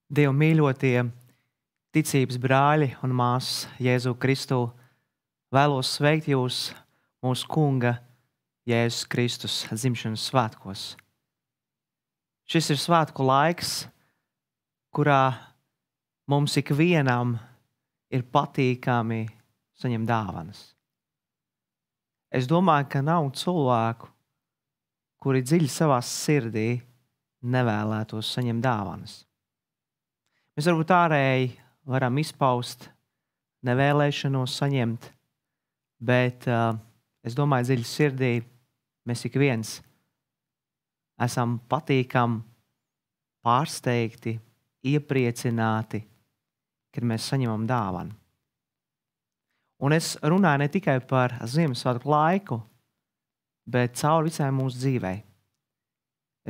Dievu mīļotie ticības brāļi un māsas Jēzu Kristu, vēlos sveikt jūs mūsu Kunga Jēzus Kristus dzimšanas svētkos. Šis ir svētku laiks, kurā mums ikvienam ir patīkami saņemt dāvanas. Es domāju, ka nav cilvēku, kuri dziļi savā sirdī nevēlētos saņemt dāvanas. Mēs varbūt ārēji varam izpaust nevēlēšanos saņemt, bet es domāju, dziļi sirdī mēs ik viens esam patīkami, pārsteigti, iepriecināti, kad mēs saņemam dāvanu. Un es runāju ne tikai par Ziemassvētku laiku, bet cauri visai mūsu dzīvei.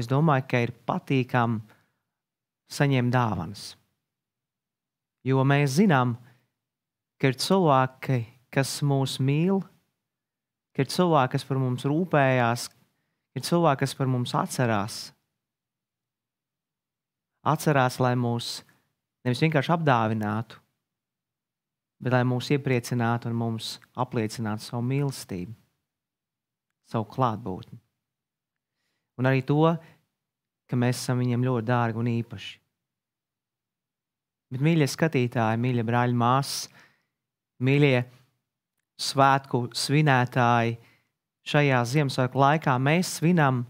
Es domāju, ka ir patīkami saņemt dāvanas. Jo mēs zinām, ka ir cilvēki, kas mūs mīl, ka ir cilvēki, kas par mums rūpējās, ir cilvēki, kas par mums atcerās. Atcerās, lai mūs nevis vienkārši apdāvinātu, bet lai mūs iepriecinātu un mums apliecinātu savu mīlestību, savu klātbūtni. Un arī to, ka mēs esam viņiem ļoti dārgi un īpaši. Bet, mīļie skatītāji, mīļie brāļi, māsas, mīļie svētku svinētāji, šajā Ziemassvētku laikā mēs svinam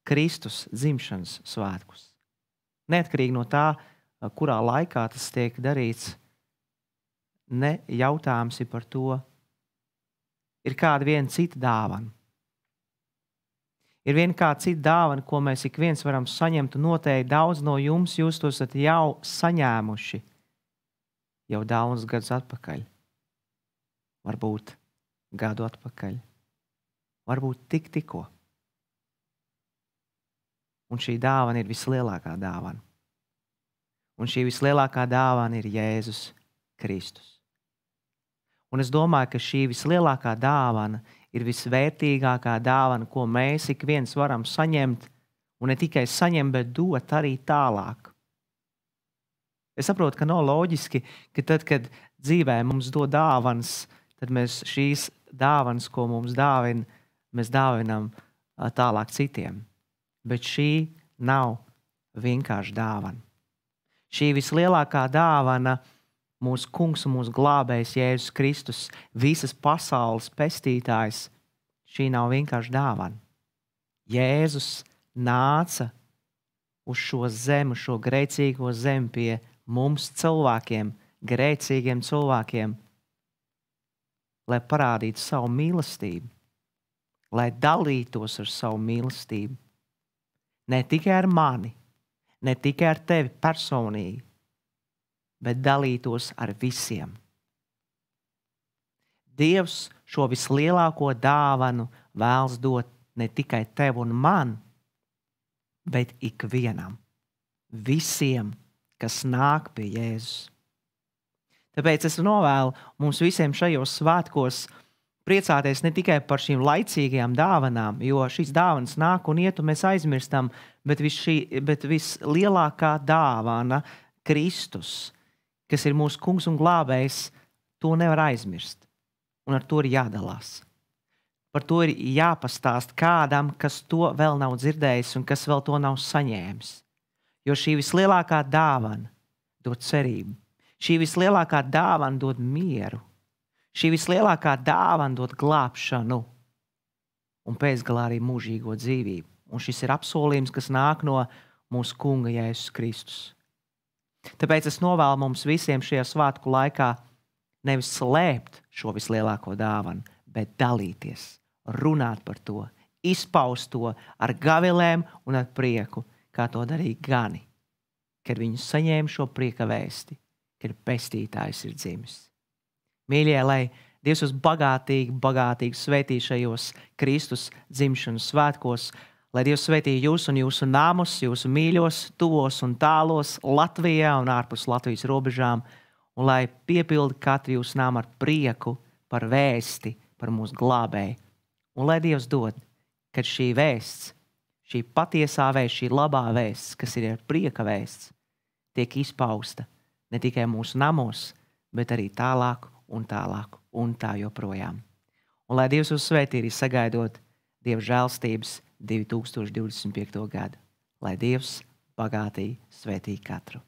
Kristus dzimšanas svētkus. Neatkarīgi no tā, kurā laikā tas tiek darīts, ne jautājums ir par to. Ir kāda viena cita dāvana. Ir viena kāda cita dāvana, ko mēs ik viens varam saņemt, un noteikti daudz no jums jūs to esat jau saņēmuši jau daudzus gadus atpakaļ. Varbūt gadu atpakaļ. Varbūt tikko. Un šī dāvana ir vislielākā dāvana. Un šī vislielākā dāvana ir Jēzus Kristus. Un es domāju, ka šī vislielākā dāvana ir visvērtīgākā dāvana, ko mēs ik viens varam saņemt, un ne tikai saņemt, bet dot arī tālāk. Es saprotu, ka nav loģiski, ka tad, kad dzīvē mums dod dāvanas, tad mēs šīs dāvanas, ko mums dāvina, mēs dāvinām tālāk citiem. Bet šī nav vienkārši dāvana. Šī vislielākā dāvana, mūsu kungs un mūsu glābējs Jēzus Kristus, visas pasaules pestītājs, šī nav vienkārši dāvana. Jēzus nāca uz šo zemi, šo grēcīgo zemi pie mums cilvēkiem, grēcīgiem cilvēkiem, lai parādītu savu mīlestību, lai dalītos ar savu mīlestību. Ne tikai ar mani, ne tikai ar tevi personīgi, bet dalītos ar visiem. Dievs šo vislielāko dāvanu vēlas dot ne tikai tev un man, bet ikvienam, visiem, kas nāk pie Jēzus. Tāpēc es novēlu mums visiem šajos svētkos priecāties ne tikai par šīm laicīgajām dāvanām, jo šīs dāvanas nāk un iet un mēs aizmirstam, bet vislielākā dāvana, Kristus, kas ir mūsu kungs un glābējs, to nevar aizmirst. Un ar to ir jādalās. Par to ir jāpastāst kādam, kas to vēl nav dzirdējis un kas vēl to nav saņēmis. Jo šī vislielākā dāvana dod cerību. Šī vislielākā dāvana dod mieru. Šī vislielākā dāvana dod glābšanu un pēcgalā arī mūžīgo dzīvību. Un šis ir apsolījums, kas nāk no mūsu kunga Jēzus Kristus. Tāpēc es novēlu mums visiem šajā svētku laikā nevis slēpt šo vislielāko dāvanu, bet dalīties, runāt par to, izpaust to ar gavilēm un ar prieku, kā to darīja gani, kad viņi saņēma šo prieka vēsti, kad pestītājs ir dzimis. Mīļie, lai Dievs jūs bagātīgi svētī šajos Kristus dzimšanas svētkos, lai Dievs svētī jūs un jūsu namus, jūsu mīļos, tuvos un tālos Latvijā un ārpus Latvijas robežām, un lai piepildi katru jūsu namu ar prieku par vēsti, par mūsu glābēju. Un lai Dievs dod, kad šī vēsts, šī patiesā vēsts, šī labā vēsts, kas ir prieka vēsts, tiek izpausta ne tikai mūsu namos, bet arī tālāk un tālāk un tā joprojām. Un lai Dievs jūs svētī arī sagaidot Dieva žēlstības 2025. gadu. Lai Dievs bagātīgi svētī katru.